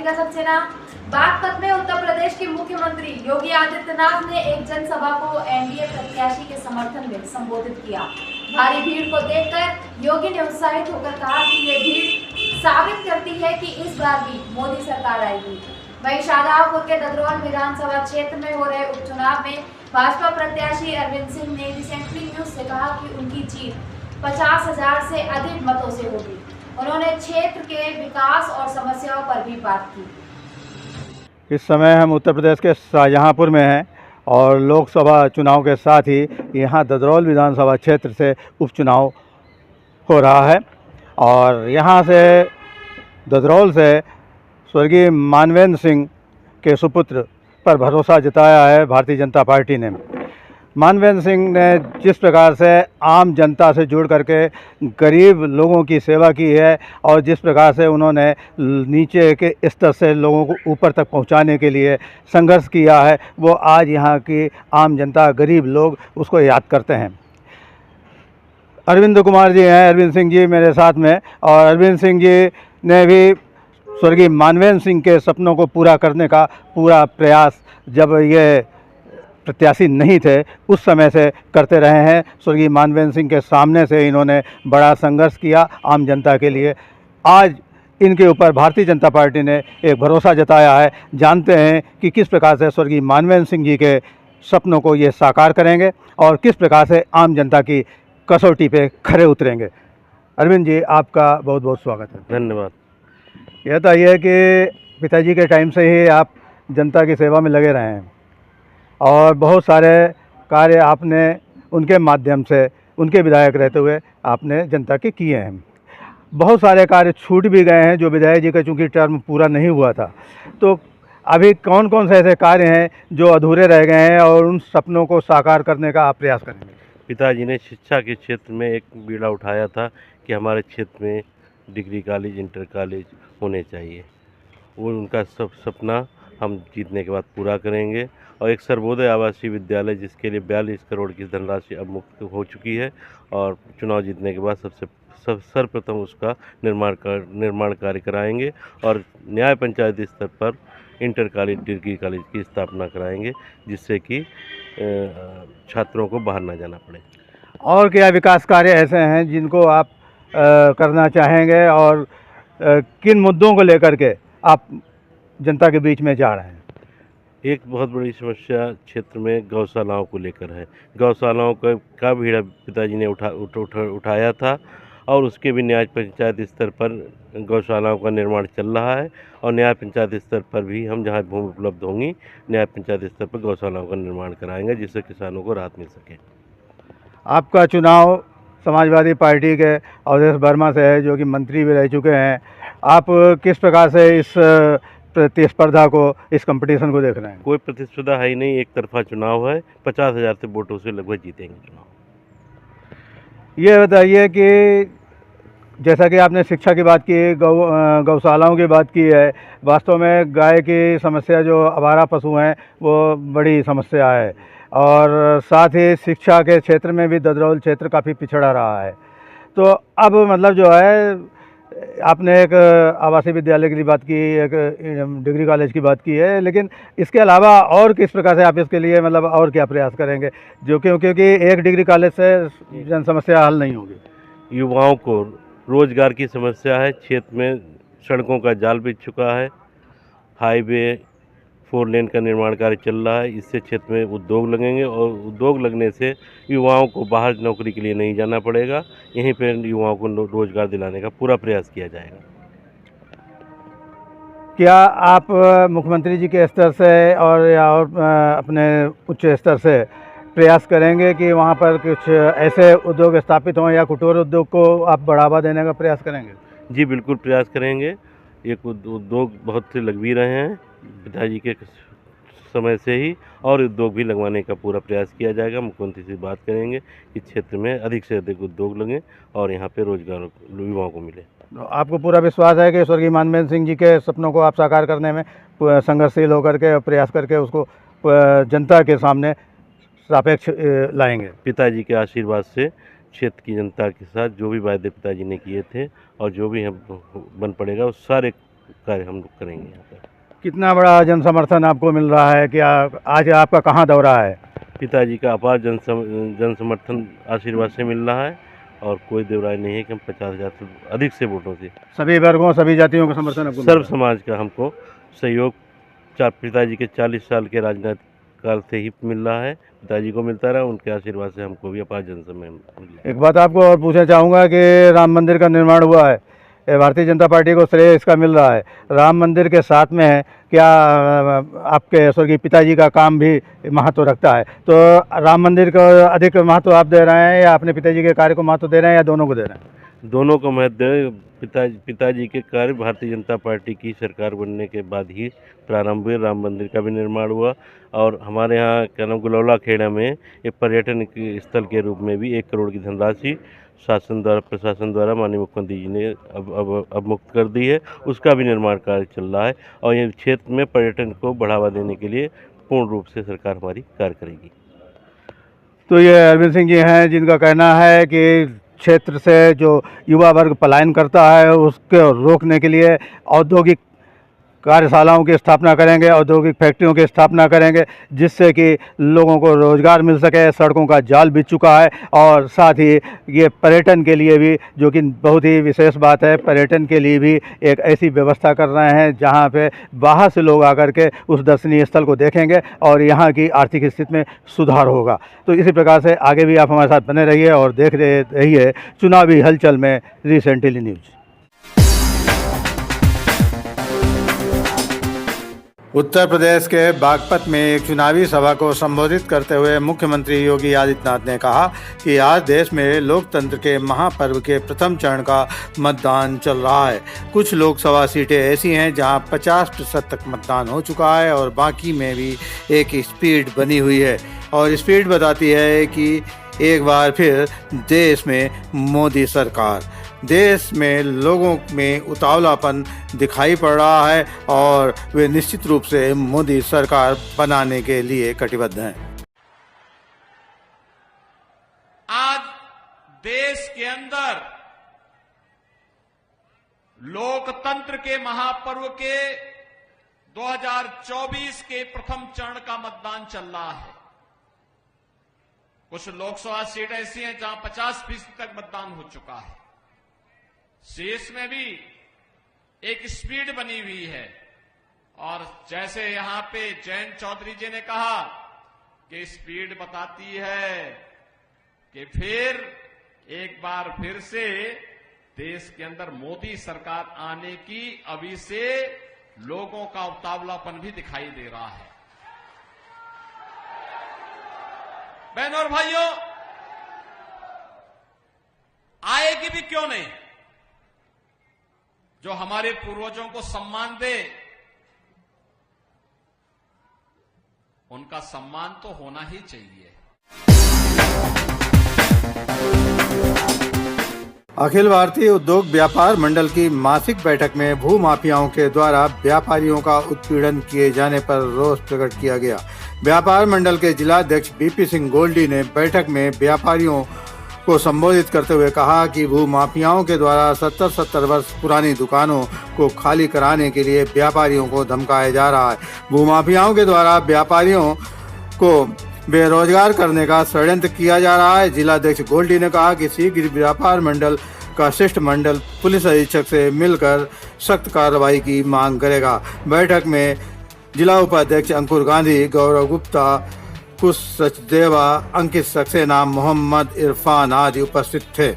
का सक्सेना। बागपत में उत्तर प्रदेश के मुख्यमंत्री योगी आदित्यनाथ ने एक जनसभा को एनडीए प्रत्याशी के समर्थन में संबोधित किया। भारी भीड़ को देखकर योगी ने उत्साहित होकर कहा कि ये भीड़ साबित करती है कि इस बार भी मोदी सरकार आएगी। वहीं शाहजहांपुर के ददरौल विधानसभा क्षेत्र में हो रहे उपचुनाव में भाजपा प्रत्याशी अरविंद सिंह ने रिसेंटली न्यूज से कहा कि उनकी जीत 50,000 से अधिक मतों से होगी। उन्होंने क्षेत्र के विकास और समस्याओं पर भी बात की। इस समय हम उत्तर प्रदेश के शाहजहांपुर में हैं और लोकसभा चुनाव के साथ ही यहाँ ददरौल विधानसभा क्षेत्र से उपचुनाव हो रहा है और यहाँ से ददरौल से स्वर्गीय मानवेंद्र सिंह के सुपुत्र पर भरोसा जताया है भारतीय जनता पार्टी ने। मानवेंद्र सिंह ने जिस प्रकार से आम जनता से जुड़ करके गरीब लोगों की सेवा की है और जिस प्रकार से उन्होंने नीचे के स्तर से लोगों को ऊपर तक पहुंचाने के लिए संघर्ष किया है, वो आज यहाँ की आम जनता, गरीब लोग उसको याद करते हैं। अरविंद कुमार जी हैं, अरविंद सिंह जी मेरे साथ में, और अरविंद सिंह जी ने भी स्वर्गीय मानवेंद्र सिंह के सपनों को पूरा करने का पूरा प्रयास जब ये प्रत्याशी नहीं थे उस समय से करते रहे हैं। स्वर्गीय मानवेंद्र सिंह के सामने से इन्होंने बड़ा संघर्ष किया आम जनता के लिए। आज इनके ऊपर भारतीय जनता पार्टी ने एक भरोसा जताया है। जानते हैं कि किस प्रकार से स्वर्गीय मानवेंद्र सिंह जी के सपनों को ये साकार करेंगे और किस प्रकार से आम जनता की कसौटी पे खरे उतरेंगे। अरविंद जी, आपका बहुत बहुत स्वागत है। धन्यवाद। यह बताइए कि पिताजी के टाइम से ही आप जनता की सेवा में लगे रहे हैं और बहुत सारे कार्य आपने उनके माध्यम से, उनके विधायक रहते हुए आपने जनता के किए हैं। बहुत सारे कार्य छूट भी गए हैं जो विधायक जी का चूँकि टर्म पूरा नहीं हुआ था, तो अभी कौन कौन से ऐसे कार्य हैं जो अधूरे रह गए हैं और उन सपनों को साकार करने का आप प्रयास करेंगे? पिताजी ने शिक्षा के क्षेत्र में एक बीड़ा उठाया था कि हमारे क्षेत्र में डिग्री कॉलेज, इंटर कॉलेज होने चाहिए। वो उनका सब सपना हम जीतने के बाद पूरा करेंगे। और एक सर्वोदय आवासीय विद्यालय जिसके लिए 42 करोड़ की धनराशि अब मुक्त हो चुकी है और चुनाव जीतने के बाद सर्वप्रथम उसका निर्माण कार्य कराएंगे और न्याय पंचायत स्तर पर इंटर कॉलेज, डिग्री कॉलेज की स्थापना कराएंगे जिससे कि छात्रों को बाहर ना जाना पड़े। और क्या विकास कार्य ऐसे हैं जिनको आप करना चाहेंगे और किन मुद्दों को लेकर के आप जनता के बीच में जा रहे हैं? एक बहुत बड़ी समस्या क्षेत्र में गौशालाओं को लेकर है। गौशालाओं का बीड़ा पिताजी ने उठाया था और उसके भी न्याय पंचायत स्तर पर गौशालाओं का निर्माण चल रहा है और न्याय पंचायत स्तर पर भी हम जहां भूमि उपलब्ध होंगी न्याय पंचायत स्तर पर गौशालाओं का निर्माण कराएंगे जिससे किसानों को राहत मिल सके। आपका चुनाव समाजवादी पार्टी के अवधेश वर्मा से है जो कि मंत्री भी रह चुके हैं। आप किस प्रकार से इस प्रतिस्पर्धा को, इस कंपटीशन को देख रहे हैं? कोई प्रतिस्पर्धा है ही नहीं, एक तरफा चुनाव है। 50,000 से वोटों से लगभग जीतेंगे चुनाव। ये बताइए कि जैसा कि आपने शिक्षा की बात की, गौशालाओं की बात की है, वास्तव में गाय की समस्या जो आवारा पशु हैं वो बड़ी समस्या है और साथ ही शिक्षा के क्षेत्र में भी ददरौल क्षेत्र काफ़ी पिछड़ा रहा है। तो अब मतलब जो है, आपने एक आवासीय विद्यालय की बात की, एक डिग्री कॉलेज की बात की है, लेकिन इसके अलावा और किस प्रकार से आप इसके लिए मतलब और क्या प्रयास करेंगे, जो क्योंकि एक डिग्री कॉलेज से जन समस्या हल नहीं होगी? युवाओं को रोजगार की समस्या है। क्षेत्र में सड़कों का जाल बिछ चुका है, हाईवे 4 लेन का निर्माण कार्य चल रहा है। इससे क्षेत्र में उद्योग लगेंगे और उद्योग लगने से युवाओं को बाहर नौकरी के लिए नहीं जाना पड़ेगा। यहीं पर युवाओं को रोजगार दिलाने का पूरा प्रयास किया जाएगा। क्या आप मुख्यमंत्री जी के स्तर से और अपने उच्च स्तर से प्रयास करेंगे कि वहाँ पर कुछ ऐसे उद्योग स्थापित हों या कुटीर उद्योग को आप बढ़ावा देने का प्रयास करेंगे? जी बिल्कुल प्रयास करेंगे। एक उद्योग बहुत से लग भी रहे हैं पिताजी के समय से ही, और उद्योग भी लगवाने का पूरा प्रयास किया जाएगा। मुख्यमंत्री से बात करेंगे कि क्षेत्र में अधिक से अधिक उद्योग लगें और यहाँ पे रोजगार युवाओं को मिले। तो आपको पूरा विश्वास है कि स्वर्गीय मानवेंद्र सिंह जी के सपनों को आप साकार करने में संघर्षशील होकर के प्रयास करके उसको जनता के सामने सापेक्ष लाएंगे? पिताजी के आशीर्वाद से क्षेत्र की जनता के साथ जो भी वायदे पिताजी ने किए थे और जो भी हम बन पड़ेगा उस सारे कार्य हम लोग करेंगे यहाँ पर। कितना बड़ा जन समर्थन आपको मिल रहा है? क्या आज आपका कहाँ दौरा है? पिताजी का अपार जन समर्थन आशीर्वाद से मिल रहा है और कोई देवराय नहीं है कि हम 50,000 से अधिक से वोटों से सभी वर्गों सभी जातियों का समर्थन आपको मिल सर्व रहा है? समाज का हमको सहयोग पिताजी के 40 साल के राजनीतिक काल से ही मिल रहा है। पिताजी को मिलता रहा, उनके आशीर्वाद से हमको भी अपार जन समर्थन मिल रहा है। एक बात आपको और पूछना चाहूँगा कि राम मंदिर का निर्माण हुआ है, ये भारतीय जनता पार्टी को श्रेय इसका मिल रहा है। राम मंदिर के साथ में है, क्या आपके स्वर्गीय पिताजी का काम भी महत्व रखता है? तो राम मंदिर को अधिक महत्व आप दे रहे हैं या अपने पिताजी के कार्य को महत्व दे रहे हैं या दोनों को दे रहे हैं? दोनों को महत्व पिताजी के कार्य भारतीय जनता पार्टी की सरकार बनने के बाद ही प्रारंभ हुए। राम मंदिर का भी निर्माण हुआ और हमारे यहाँ क्या नाम गुलौला खेड़ा में एक पर्यटन स्थल के रूप में भी 1 करोड़ की धनराशि प्रशासन द्वारा माननीय मुख्यमंत्री जी ने अब मुक्त कर दी है। उसका भी निर्माण कार्य चल रहा है और ये क्षेत्र में पर्यटन को बढ़ावा देने के लिए पूर्ण रूप से सरकार हमारी कार्य करेगी। तो ये अरविंद सिंह जी हैं जिनका कहना है कि क्षेत्र से जो युवा वर्ग पलायन करता है उसको रोकने के लिए औद्योगिक कार्यशालाओं की स्थापना करेंगे, औद्योगिक फैक्ट्रियों की स्थापना करेंगे, जिससे कि लोगों को रोज़गार मिल सके। सड़कों का जाल बिछ चुका है और साथ ही ये पर्यटन के लिए भी, जो कि बहुत ही विशेष बात है, पर्यटन के लिए भी एक ऐसी व्यवस्था कर रहे हैं जहां पे बाहर से लोग आकर के उस दर्शनीय स्थल को देखेंगे और यहाँ की आर्थिक स्थिति में सुधार होगा। तो इसी प्रकार से आगे भी आप हमारे साथ बने रहिए और देख रहिए चुनावी हलचल में रिसेंटली न्यूज़। उत्तर प्रदेश के बागपत में एक चुनावी सभा को संबोधित करते हुए मुख्यमंत्री योगी आदित्यनाथ ने कहा कि आज देश में लोकतंत्र के महापर्व के प्रथम चरण का मतदान चल रहा है। कुछ लोकसभा सीटें ऐसी हैं जहां 50% तक मतदान हो चुका है और बाकी में भी एक स्पीड बनी हुई है और स्पीड बताती है कि एक बार फिर देश में मोदी सरकार, देश में लोगों में उतावलापन दिखाई पड़ रहा है और वे निश्चित रूप से मोदी सरकार बनाने के लिए कटिबद्ध हैं। आज देश के अंदर लोकतंत्र के महापर्व के 2024 के प्रथम चरण का मतदान चल रहा है। कुछ लोकसभा सीट ऐसी हैं जहां 50% तक मतदान हो चुका है। शेष में भी एक स्पीड बनी हुई है और जैसे यहां पे जयंत चौधरी जी ने कहा कि स्पीड बताती है कि फिर एक बार फिर से देश के अंदर मोदी सरकार आने की अभी से लोगों का उतावलापन भी दिखाई दे रहा है। बहनों और भाइयों, आएगी भी क्यों नहीं? जो हमारे पूर्वजों को सम्मान दे, उनका सम्मान तो होना ही चाहिए। अखिल भारतीय उद्योग व्यापार मंडल की मासिक बैठक में भू माफियाओं के द्वारा व्यापारियों का उत्पीड़न किए जाने पर रोष प्रकट किया गया। व्यापार मंडल के जिलाध्यक्ष बीपी सिंह गोल्डी ने बैठक में व्यापारियों को संबोधित करते हुए कहा कि भू माफियाओं के द्वारा 70 वर्ष पुरानी दुकानों को खाली कराने के लिए व्यापारियों को धमकाया जा रहा है। भू माफियाओं के द्वारा व्यापारियों को बेरोजगार करने का षड्यंत्र किया जा रहा है। जिलाध्यक्ष गोल्डी ने कहा कि शीघ्र व्यापार मंडल का शिष्टमंडल पुलिस अधीक्षक से मिलकर सख्त कार्रवाई की मांग करेगा। बैठक में जिला उपाध्यक्ष अंकुर गांधी, गौरव गुप्ता, कुश सचदेवा, अंकित सक्सेना, मोहम्मद इरफान आदि उपस्थित थे।